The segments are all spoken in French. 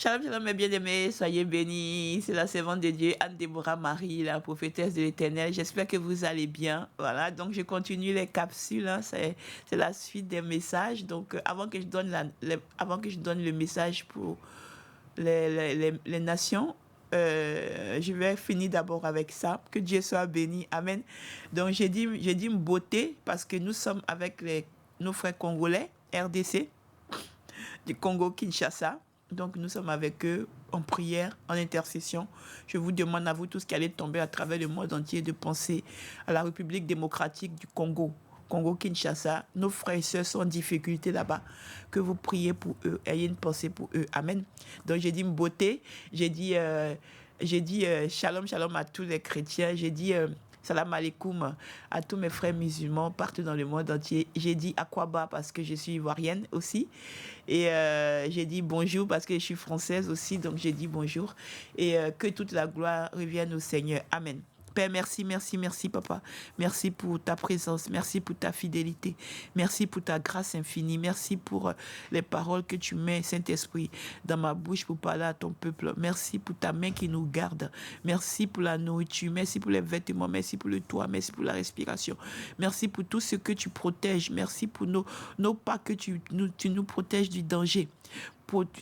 Shalom, shalom, mes bien-aimés, soyez bénis. C'est la servante de Dieu, Anne-Déborah Marie, la prophétesse de l'Éternel. J'espère que vous allez bien. Voilà, donc je continue les capsules. C'est la suite des messages. Donc, avant que je donne avant que je donne le message pour les nations, je vais finir d'abord avec ça. Que Dieu soit béni. Amen. Donc, j'ai dit beauté parce que nous sommes avec nos frères congolais, RDC, du Congo-Kinshasa. Donc nous sommes avec eux en prière, en intercession. Je vous demande à vous tous qui allez tomber à travers le monde entier de penser à la République démocratique du Congo, Congo-Kinshasa. Nos frères et sœurs sont en difficulté là-bas. Que vous priez pour eux, ayez une pensée pour eux. Amen. Donc j'ai dit beauté, j'ai dit shalom, shalom à tous les chrétiens. J'ai dit salam alaikum à tous mes frères musulmans partout dans le monde entier. J'ai dit Akwaba parce que je suis ivoirienne aussi. Et j'ai dit bonjour parce que je suis française aussi, donc j'ai dit bonjour. Et que toute la gloire revienne au Seigneur. Amen. Père, merci, merci, merci, papa. Merci pour ta présence. Merci pour ta fidélité. Merci pour ta grâce infinie. Merci pour les paroles que tu mets, Saint-Esprit, dans ma bouche pour parler à ton peuple. Merci pour ta main qui nous garde. Merci pour la nourriture. Merci pour les vêtements. Merci pour le toit. Merci pour la respiration. Merci pour tout ce que tu protèges. Merci pour nos pas que tu nous protèges du danger.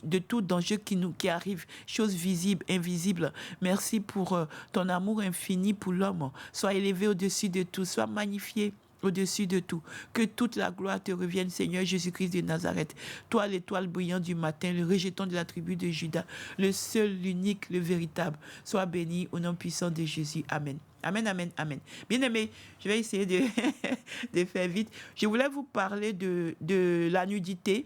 De tout danger qui arrive, choses visibles, invisibles. Merci pour ton amour infini pour l'homme. Sois élevé au-dessus de tout, sois magnifié au-dessus de tout. Que toute la gloire te revienne, Seigneur Jésus-Christ de Nazareth. Toi, l'étoile brillante du matin, le rejeton de la tribu de Judas, le seul, l'unique, le véritable. Sois béni au nom puissant de Jésus. Amen. Amen, amen, amen. Bien aimé, je vais essayer de, de faire vite. Je voulais vous parler de la nudité.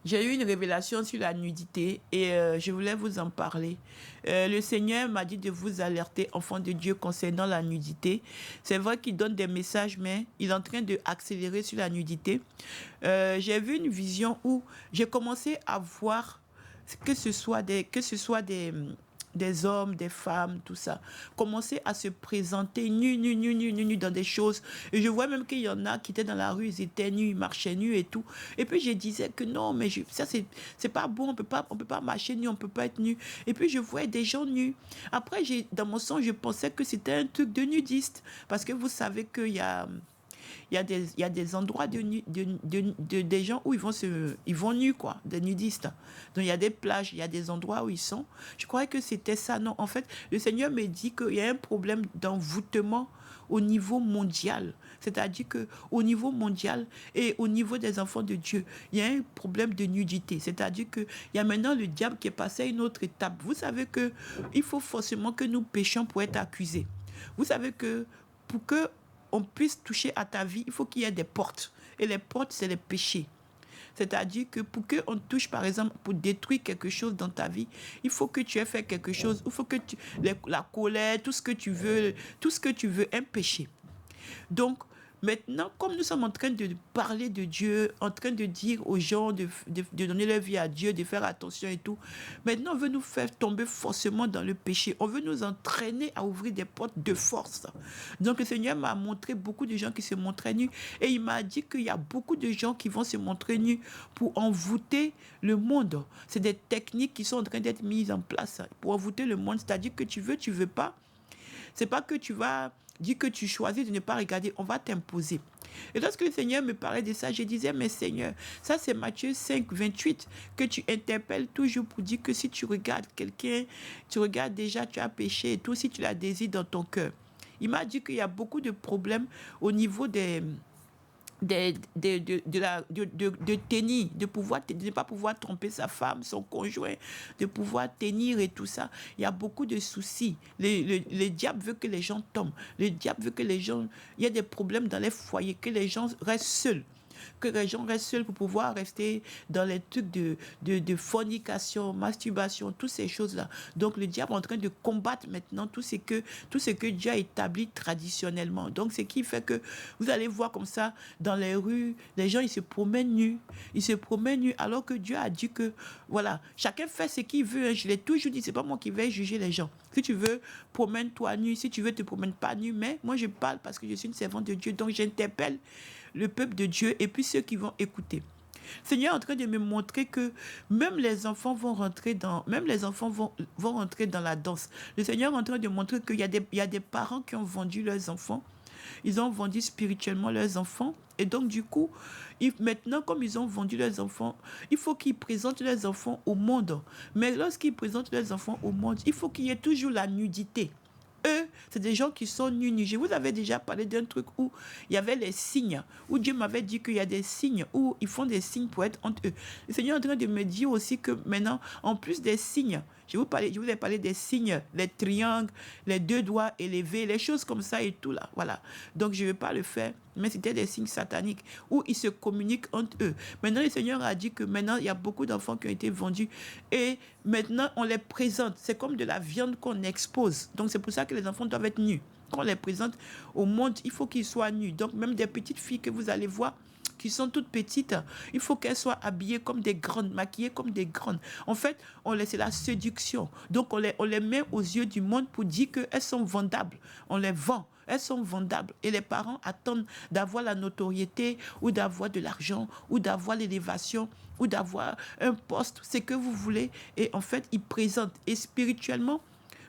J'ai eu une révélation sur la nudité et je voulais vous en parler. Le Seigneur m'a dit de vous alerter, enfants de Dieu, concernant la nudité. C'est vrai qu'il donne des messages, mais il est en train d'accélérer sur la nudité. J'ai vu une vision où j'ai commencé à voir que ce soit des hommes, des femmes, tout ça, commencer à se présenter nus dans des choses. Et je vois même qu'il y en a qui étaient dans la rue, ils étaient nus, ils marchaient nus et tout. Et puis je disais que non, mais ça c'est pas bon, on peut pas marcher nu, on peut pas être nu. Et puis je voyais des gens nus. Après, dans mon sens, je pensais que c'était un truc de nudiste. Parce que vous savez qu'il y a... il y a des endroits des gens où ils vont nus, quoi, des nudistes. Donc, il y a des plages, il y a des endroits où ils sont. Je croyais que c'était ça. Non, en fait, le Seigneur me dit qu'il y a un problème d'envoûtement au niveau mondial. C'est-à-dire qu'au niveau mondial et au niveau des enfants de Dieu, il y a un problème de nudité. C'est-à-dire qu'il y a maintenant le diable qui est passé à une autre étape. Vous savez qu'il faut forcément que nous péchions pour être accusés. Vous savez que pour que on puisse toucher à ta vie, il faut qu'il y ait des portes. Et les portes, c'est les péchés. C'est-à-dire que pour qu'on touche, par exemple, pour détruire quelque chose dans ta vie, il faut que tu aies fait quelque chose. Il faut que la colère, tout ce que tu veux, un péché. Donc, maintenant, comme nous sommes en train de parler de Dieu, en train de dire aux gens de donner leur vie à Dieu, de faire attention et tout, maintenant on veut nous faire tomber forcément dans le péché. On veut nous entraîner à ouvrir des portes de force. Donc le Seigneur m'a montré beaucoup de gens qui se montraient nus et il m'a dit qu'il y a beaucoup de gens qui vont se montrer nus pour envoûter le monde. C'est des techniques qui sont en train d'être mises en place pour envoûter le monde. C'est-à-dire que tu veux pas. C'est pas que tu vas dire que tu choisis de ne pas regarder, on va t'imposer. Et lorsque le Seigneur me parlait de ça, je disais, mais Seigneur, ça c'est Matthieu 5, 28, que tu interpelles toujours pour dire que si tu regardes quelqu'un, tu regardes déjà, tu as péché et tout, si tu la désires dans ton cœur. Il m'a dit qu'il y a beaucoup de problèmes au niveau de tenir, de ne pas pouvoir tromper sa femme, son conjoint, de pouvoir tenir et tout ça. Il y a beaucoup de soucis. Le diable veut que les gens tombent. Le diable veut que les gens... Il y a des problèmes dans les foyers, que les gens restent seuls. Que les gens restent seuls pour pouvoir rester dans les trucs de fornication, masturbation, toutes ces choses-là. Donc le diable est en train de combattre maintenant tout ce que Dieu a établi traditionnellement. Donc ce qui fait que vous allez voir comme ça dans les rues, les gens ils se promènent nus. Ils se promènent nus alors que Dieu a dit que voilà, chacun fait ce qu'il veut. Je l'ai toujours dit, c'est pas moi qui vais juger les gens. Si tu veux, promène-toi nu. Si tu veux, te promène pas nu. Mais moi je parle parce que je suis une servante de Dieu. Donc j'interpelle le peuple de Dieu et puis ceux qui vont écouter. Le Seigneur est en train de me montrer que même les enfants vont rentrer dans, même les enfants vont rentrer dans la danse. Le Seigneur est en train de montrer qu'il y a il y a des parents qui ont vendu leurs enfants. Ils ont vendu spirituellement leurs enfants. Et donc, du coup, maintenant, comme ils ont vendu leurs enfants, il faut qu'ils présentent leurs enfants au monde. Mais lorsqu'ils présentent leurs enfants au monde, il faut qu'il y ait toujours la nudité. Eux, c'est des gens qui sont nus. Je vous avais déjà parlé d'un truc où il y avait les signes, où Dieu m'avait dit qu'il y a des signes, où ils font des signes pour être entre eux. Le Seigneur est en train de me dire aussi que maintenant, en plus des signes, je vous ai parlé des signes, les triangles, les deux doigts élevés, les choses comme ça et tout là. Voilà. Donc, je ne vais pas le faire, mais c'était des signes sataniques où ils se communiquent entre eux. Maintenant, le Seigneur a dit que maintenant, il y a beaucoup d'enfants qui ont été vendus et maintenant, on les présente. C'est comme de la viande qu'on expose. Donc, c'est pour ça que les enfants doivent être nus. Quand on les présente au monde, il faut qu'ils soient nus. Donc, même des petites filles que vous allez voir, qui sont toutes petites, il faut qu'elles soient habillées comme des grandes, maquillées comme des grandes. En fait, c'est la séduction. Donc, on les met aux yeux du monde pour dire qu'elles sont vendables. On les vend. Elles sont vendables. Et les parents attendent d'avoir la notoriété ou d'avoir de l'argent ou d'avoir l'élévation ou d'avoir un poste, c'est que vous voulez. Et en fait, ils présentent. Et spirituellement,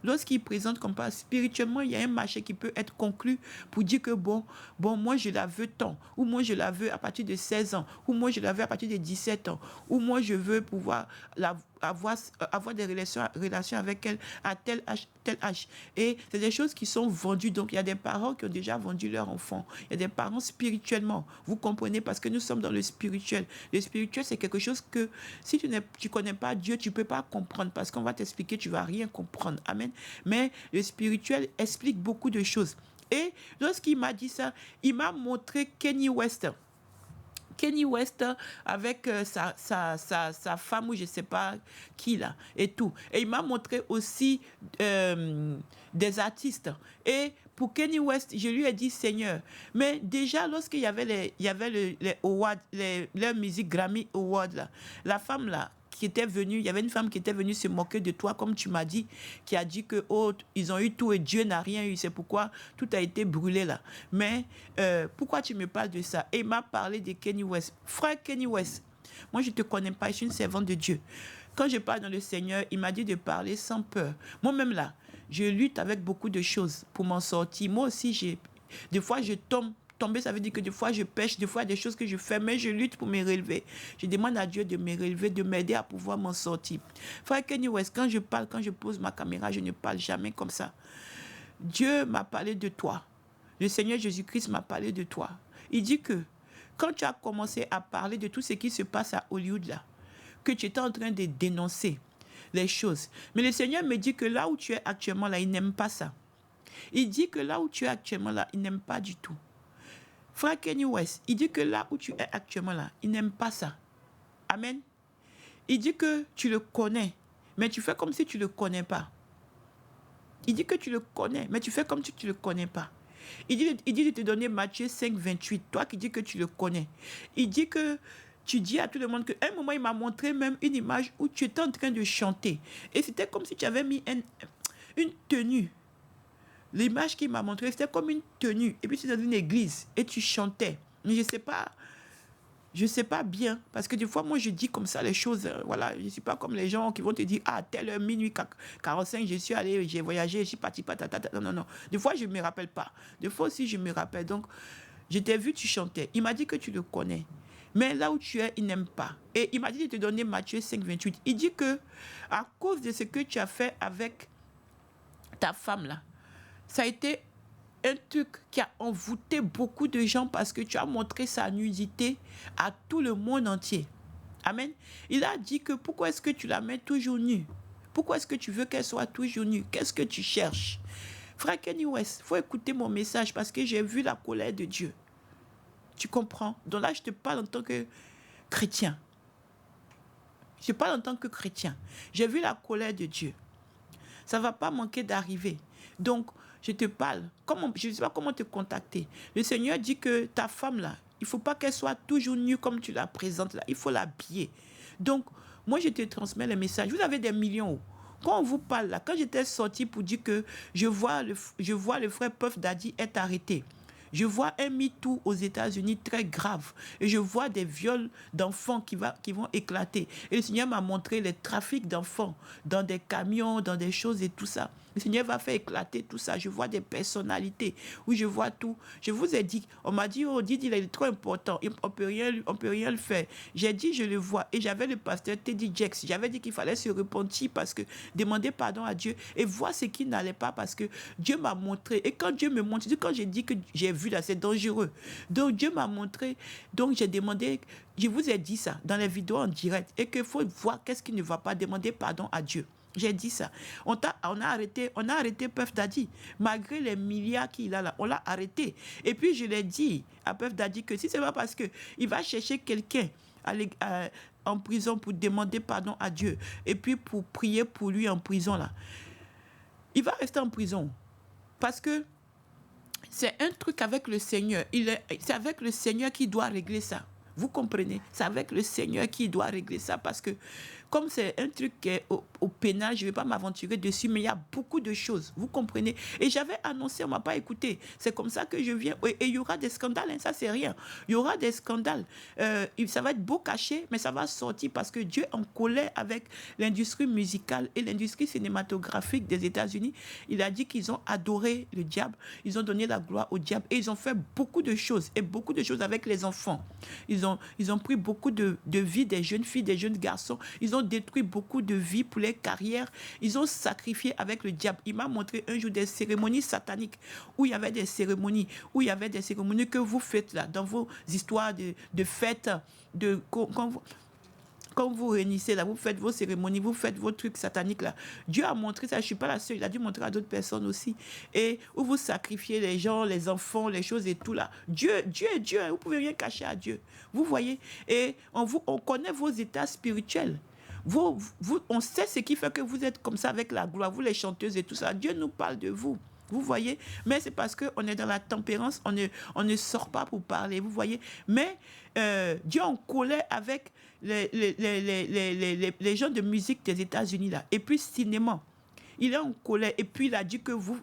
lorsqu'ils présentent comme ça, spirituellement, il y a un marché qui peut être conclu pour dire que bon, moi je la veux tant, ou moi je la veux à partir de 16 ans, ou moi je la veux à partir de 17 ans, ou moi je veux pouvoir avoir des relations avec elle à tel âge. Et c'est des choses qui sont vendues. Donc il y a des parents qui ont déjà vendu leur enfant. Il y a des parents spirituellement. Vous comprenez, parce que nous sommes dans le spirituel. Le spirituel, c'est quelque chose que si tu ne connais pas Dieu, tu ne peux pas comprendre, parce qu'on va t'expliquer, tu ne vas rien comprendre. Amen. Mais le spirituel explique beaucoup de choses. Et lorsqu'il m'a dit ça, il m'a montré Kanye West. Kanye West avec sa femme ou je ne sais pas qui là et tout. Et il m'a montré aussi des artistes. Et pour Kanye West, je lui ai dit Seigneur. Mais déjà lorsqu'il y avait les awards, les musique Grammy Awards là, la femme là qui était venue, il y avait une femme qui était venue se moquer de toi, comme tu m'as dit, qui a dit que ils ont eu tout et Dieu n'a rien eu, c'est pourquoi tout a été brûlé là. Mais pourquoi tu me parles de ça? Et il m'a parlé de Kanye West. Frère Kanye West, moi je ne te connais pas, je suis une servante de Dieu. Quand je parle dans le Seigneur, il m'a dit de parler sans peur. Moi-même là, je lutte avec beaucoup de choses pour m'en sortir. Moi aussi, des fois je tomber, ça veut dire que des fois je pêche, des fois il y a des choses que je fais, mais je lutte pour me relever. Je demande à Dieu de me relever, de m'aider à pouvoir m'en sortir. Frère Kanye West, quand je parle, quand je pose ma caméra, je ne parle jamais comme ça. Dieu m'a parlé de toi. Le Seigneur Jésus-Christ m'a parlé de toi. Il dit que quand tu as commencé à parler de tout ce qui se passe à Hollywood là, que tu étais en train de dénoncer les choses. Mais le Seigneur me dit que là où tu es actuellement là, il n'aime pas ça. Il dit que là où tu es actuellement là, il n'aime pas du tout. Frère Kanye West, il dit que là où tu es actuellement là, il n'aime pas ça. Amen. Il dit que tu le connais, mais tu fais comme si tu ne le connais pas. Il dit que tu le connais, mais tu fais comme si tu ne le connais pas. Il dit de te donner Matthieu 5, 28, toi qui dis que tu le connais. Il dit que tu dis à tout le monde qu'à un moment, il m'a montré même une image où tu étais en train de chanter. Et c'était comme si tu avais mis une tenue. L'image qu'il m'a montré, c'était comme une tenue. Et puis tu es dans une église et tu chantais. Mais je ne sais pas bien. Parce que des fois, moi, je dis comme ça les choses. Voilà, je ne suis pas comme les gens qui vont te dire, ah, telle heure, minuit 45, je suis allé, j'ai voyagé, je suis parti, patata. Non. Des fois, je ne me rappelle pas. Des fois aussi, je me rappelle. Donc, je t'ai vu, tu chantais. Il m'a dit que tu le connais. Mais là où tu es, il n'aime pas. Et il m'a dit de te donner Matthieu 5, 28. Il dit que à cause de ce que tu as fait avec ta femme là, ça a été un truc qui a envoûté beaucoup de gens parce que tu as montré sa nudité à tout le monde entier. Amen. Il a dit que pourquoi est-ce que tu la mets toujours nue? Pourquoi est-ce que tu veux qu'elle soit toujours nue? Qu'est-ce que tu cherches? Frère Kanye West, il faut écouter mon message parce que j'ai vu la colère de Dieu. Tu comprends? Donc là, je te parle en tant que chrétien. Je parle en tant que chrétien. J'ai vu la colère de Dieu. Ça ne va pas manquer d'arriver. Donc, je te parle. Je ne sais pas comment te contacter. Le Seigneur dit que ta femme, là, il ne faut pas qu'elle soit toujours nue comme tu la présentes, là. Il faut l'habiller. Donc, moi, je te transmets le message. Vous avez des millions. Quand on vous parle, là, quand j'étais sorti pour dire que je vois le frère Puff Daddy être arrêté, Je vois un MeToo aux États-Unis très grave. Et je vois des viols d'enfants qui vont éclater. Et le Seigneur m'a montré les trafics d'enfants dans des camions, dans des choses et tout ça. Le Seigneur va faire éclater tout ça. Je vois des personnalités où je vois tout. Je vous ai dit, on m'a dit, oh, Didi, il est trop important. On peut rien le faire. J'ai dit, je le vois. Et j'avais le pasteur Teddy Jakes. J'avais dit qu'il fallait se repentir parce que demander pardon à Dieu et voir ce qui n'allait pas parce que Dieu m'a montré. Et quand Dieu me montre, quand j'ai dit que j'ai vu là, c'est dangereux. Donc Dieu m'a montré. Donc j'ai demandé, je vous ai dit ça dans les vidéos en direct et qu'il faut voir qu'est-ce qui ne va pas, demander pardon à Dieu. J'ai dit ça. On a arrêté Puff Daddy. Malgré les milliards qu'il a là, on l'a arrêté. Et puis je l'ai dit à Puff Daddy que si c'est pas parce qu'il va chercher quelqu'un en prison pour demander pardon à Dieu et puis pour prier pour lui en prison là, il va rester en prison. Parce que c'est un truc avec le Seigneur. C'est avec le Seigneur qui doit régler ça. Vous comprenez? C'est avec le Seigneur qui doit régler ça parce que comme c'est un truc qui est au pénal, je ne vais pas m'aventurer dessus, mais il y a beaucoup de choses. Vous comprenez? Et j'avais annoncé, on ne m'a pas écouté. C'est comme ça que je viens. Et il y aura des scandales, hein, ça c'est rien. Il y aura des scandales. Ça va être beau caché, mais ça va sortir parce que Dieu est en colère avec l'industrie musicale et l'industrie cinématographique des États-Unis. Il a dit qu'ils ont adoré le diable, ils ont donné la gloire au diable et ils ont fait beaucoup de choses et beaucoup de choses avec les enfants. Ils ont pris beaucoup de vies des jeunes filles, des jeunes garçons. Ils ont détruit beaucoup de vies pour les carrières. Ils ont sacrifié avec le diable. Il m'a montré un jour des cérémonies sataniques où il y avait des cérémonies que vous faites là, dans vos histoires de fêtes, quand vous réunissez là, vous faites vos cérémonies, vous faites vos trucs sataniques là. Dieu a montré ça, je ne suis pas la seule, il a dû montrer à d'autres personnes aussi. Et où vous sacrifiez les gens, les enfants, les choses et tout là. Dieu est Dieu, vous ne pouvez rien cacher à Dieu. Vous voyez? Et on connaît vos états spirituels. On sait ce qui fait que vous êtes comme ça avec la gloire, vous les chanteuses et tout ça. Dieu nous parle de vous. Vous voyez? Mais c'est parce qu'on est dans la tempérance, on ne sort pas pour parler, vous voyez? Mais Dieu en colère avec les gens de musique des États-Unis là. Et puis cinéma. Il est en colère et puis il a dit que vous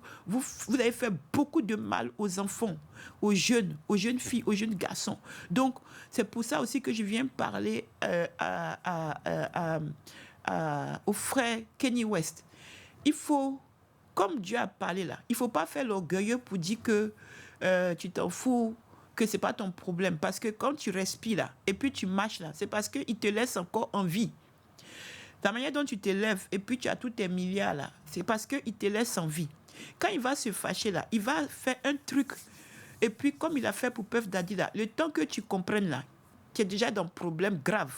avez fait beaucoup de mal aux enfants, aux jeunes filles, aux jeunes garçons. Donc, c'est pour ça aussi que je viens parler au frère Kanye West. Il faut, comme Dieu a parlé là, il ne faut pas faire l'orgueilleux pour dire que tu t'en fous, que ce n'est pas ton problème. Parce que quand tu respires là, et puis tu marches là, c'est parce qu'il te laisse encore en vie. La manière dont tu te lèves et puis tu as tous tes milliards là, c'est parce qu'il te laisse en vie. Quand il va se fâcher là, il va faire un truc. Et puis comme il a fait pour Puff Daddy là, le temps que tu comprennes là, tu es déjà dans un problème grave.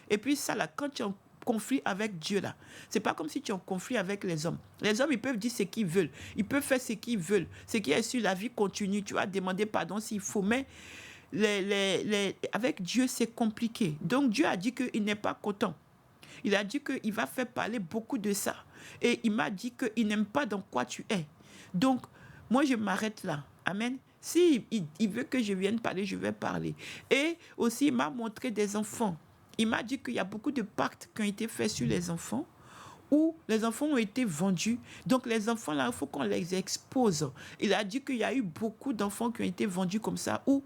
Et puis ça là, quand tu es en conflit avec Dieu là, c'est pas comme si tu es en conflit avec les hommes. Les hommes, ils peuvent dire ce qu'ils veulent. Ils peuvent faire ce qu'ils veulent. Ce qui est sûr, la vie continue. Tu vas demander pardon s'il faut. Mais avec Dieu, c'est compliqué. Donc Dieu a dit qu'il n'est pas content. Il a dit qu'il va faire parler beaucoup de ça. Et il m'a dit qu'il n'aime pas dans quoi tu es. Donc, moi, je m'arrête là. Amen. Si il veut que je vienne parler, je vais parler. Et aussi, il m'a montré des enfants. Il m'a dit qu'il y a beaucoup de pactes qui ont été faits sur les enfants, où les enfants ont été vendus. Donc, les enfants, là, il faut qu'on les expose. Il a dit qu'il y a eu beaucoup d'enfants qui ont été vendus comme ça, où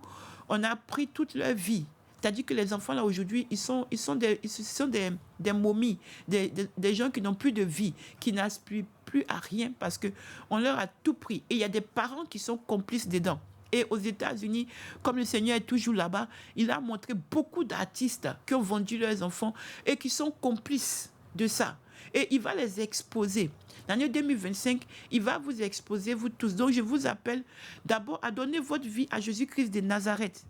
on a pris toute leur vie. C'est-à-dire que les enfants, là, aujourd'hui, ils sont des momies, des gens qui n'ont plus de vie, qui n'aspirent plus à rien parce qu'on leur a tout pris. Et il y a des parents qui sont complices dedans. Et aux États-Unis, comme le Seigneur est toujours là-bas, il a montré beaucoup d'artistes qui ont vendu leurs enfants et qui sont complices de ça. Et il va les exposer. L'année 2025, il va vous exposer, vous tous. Donc, je vous appelle d'abord à donner votre vie à Jésus-Christ de Nazareth.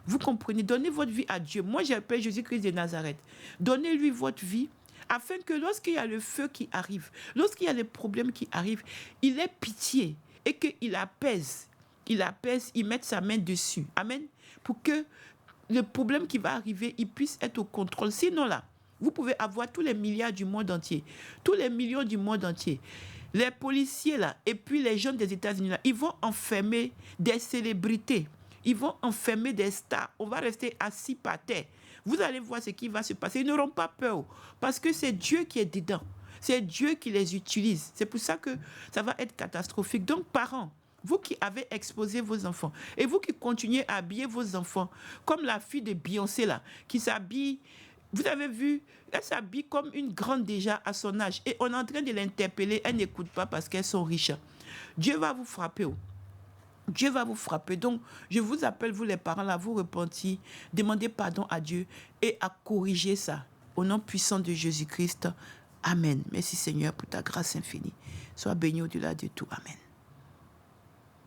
Vous comprenez? Donnez votre vie à Dieu. Moi, j'appelle Jésus-Christ de Nazareth. Donnez-lui votre vie afin que lorsqu'il y a le feu qui arrive, lorsqu'il y a les problèmes qui arrivent, il ait pitié et qu'il apaise. Il mette sa main dessus. Amen. Pour que le problème qui va arriver, il puisse être au contrôle. Sinon, là, vous pouvez avoir tous les milliards du monde entier, tous les millions du monde entier. Les policiers, là, et puis les jeunes des États-Unis, là, ils vont enfermer des célébrités. Ils vont enfermer des stars. On va rester assis par terre. Vous allez voir ce qui va se passer. Ils n'auront pas peur parce que c'est Dieu qui est dedans. C'est Dieu qui les utilise. C'est pour ça que ça va être catastrophique. Donc, parents, vous qui avez exposé vos enfants, et vous qui continuez à habiller vos enfants, comme la fille de Beyoncé là, qui s'habille, vous avez vu, elle s'habille comme une grande déjà à son âge, et on est en train de l'interpeller, elle n'écoute pas parce qu'elles sont riches. Dieu va vous frapper. Dieu va vous frapper. Donc, je vous appelle, vous les parents, à vous repentir, demandez pardon à Dieu et à corriger ça. Au nom puissant de Jésus-Christ. Amen. Merci Seigneur pour ta grâce infinie. Sois béni au-delà de tout. Amen.